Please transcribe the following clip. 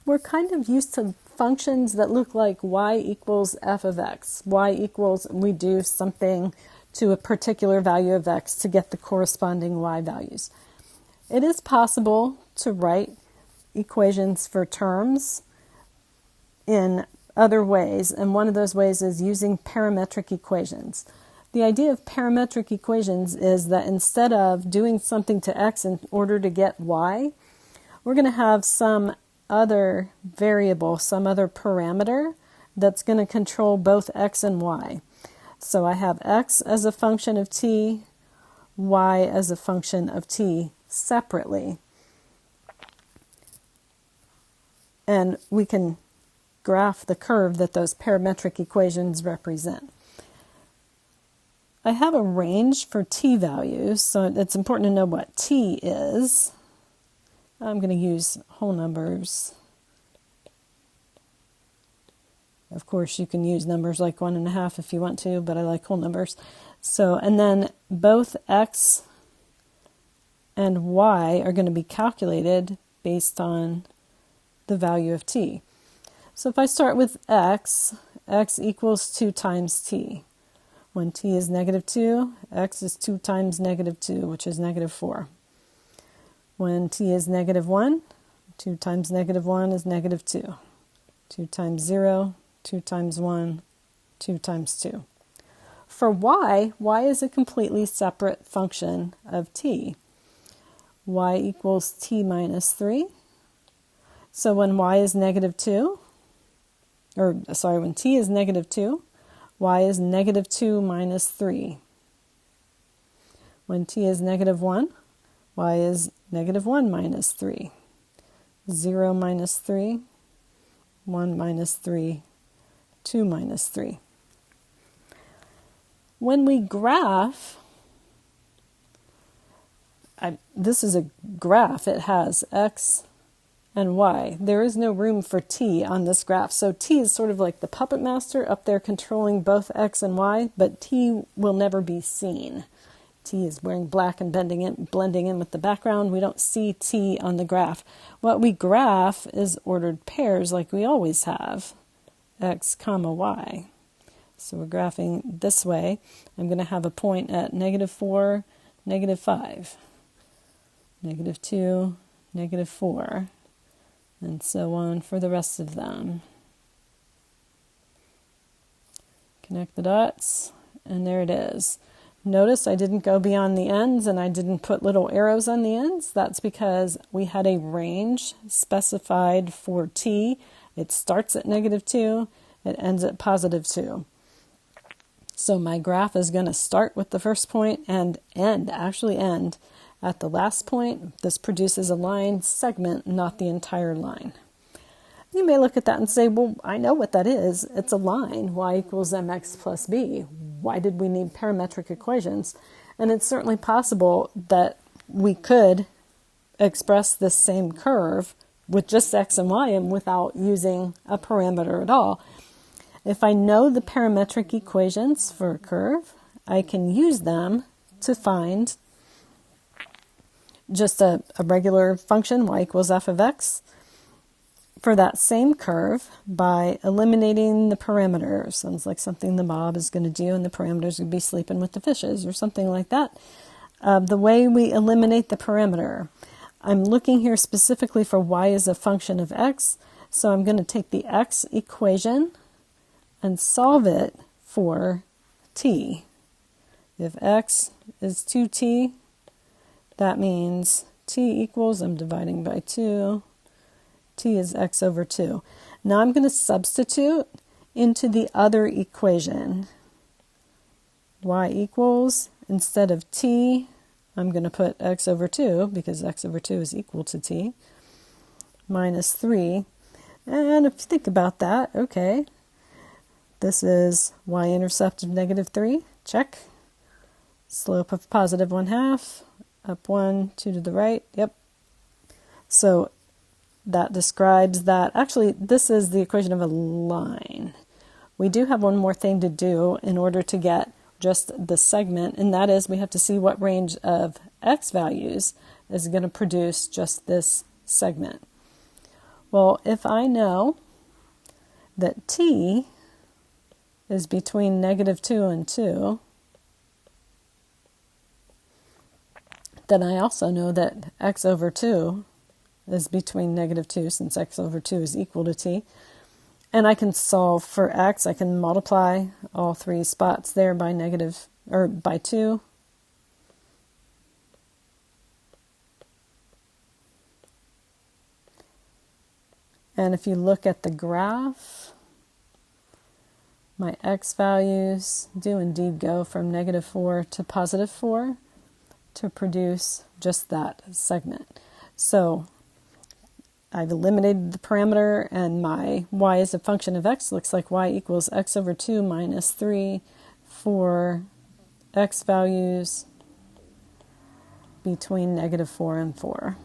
we're kind of used to functions that look like y equals f of x. Y equals, we do something to a particular value of x to get the corresponding y values. It is possible to write equations for terms in other ways, and one of those ways is using parametric equations. The idea of parametric equations is that instead of doing something to x in order to get y, we're going to have some other variable, some other parameter that's going to control both x and y. So I have x as a function of t, y as a function of t separately. And we can graph the curve that those parametric equations represent. I have a range for t values, so it's important to know what t is. I'm going to use whole numbers. Of course, you can use numbers like 1.5 if you want to, but I like whole numbers. So, and then both x and y are going to be calculated based on the value of t. So if I start with x equals 2 times t. When t is -2, x is 2 times -2, which is -4. When t is -1, 2 times -1 is -2. 2 times 0, 2 times 1, 2 times 2. For y is a completely separate function of t. Y equals t minus 3. So when y is -2, when t is -2, y is -2 minus 3. When t is -1, y is -1 minus 3. 0 minus 3, 1 minus 3, 2 minus 3. When we graph, this is a graph. It has x and y. There is no room for t on this graph. So t is sort of like the puppet master up there controlling both x and y, but t will never be seen. T is wearing black and blending in with the background. We don't see t on the graph. What we graph is ordered pairs like we always have, x comma y. So we're graphing this way. I'm going to have a point at -4, -5, -2, -4, and so on for the rest of them. Connect the dots, and there it is. Notice I didn't go beyond the ends and I didn't put little arrows on the ends. That's because we had a range specified for t. It starts at -2, it ends at +2. So my graph is going to start with the first point and end at the last point. This produces a line segment, not the entire line. You may look at that and say, well, I know what that is. It's a line, y equals mx plus b. Why did we need parametric equations? And it's certainly possible that we could express this same curve with just x and y and without using a parameter at all. If I know the parametric equations for a curve, I can use them to find just a regular function, y equals f of x, for that same curve by eliminating the parameters. Sounds like something the Bob is going to do, and the parameters would be sleeping with the fishes or something like that. The way we eliminate the parameter, I'm looking here specifically for y as a function of x, so I'm going to take the x equation and solve it for t. If x is 2t, that means t equals, I'm dividing by 2, t is x over 2. Now I'm going to substitute into the other equation. Y equals, instead of t, I'm going to put x over 2, because x over 2 is equal to t, minus 3. And if you think about that, okay, this is y-intercept of -3, check. Slope of +1/2, up 1, 2 to the right, yep. So that describes that. Actually, this is the equation of a line. We do have one more thing to do in order to get just the segment, and that is we have to see what range of x values is going to produce just this segment. Well, if I know that t is between -2 and 2, then I also know that x over 2 is between -2, since x over 2 is equal to t. And I can solve for x. I can multiply all three spots there by by 2. And if you look at the graph, my x values do indeed go from -4 to +4 to produce just that segment. So I've eliminated the parameter, and my y as a function of x looks like y equals x over 2 minus 3 for x values between -4 and 4.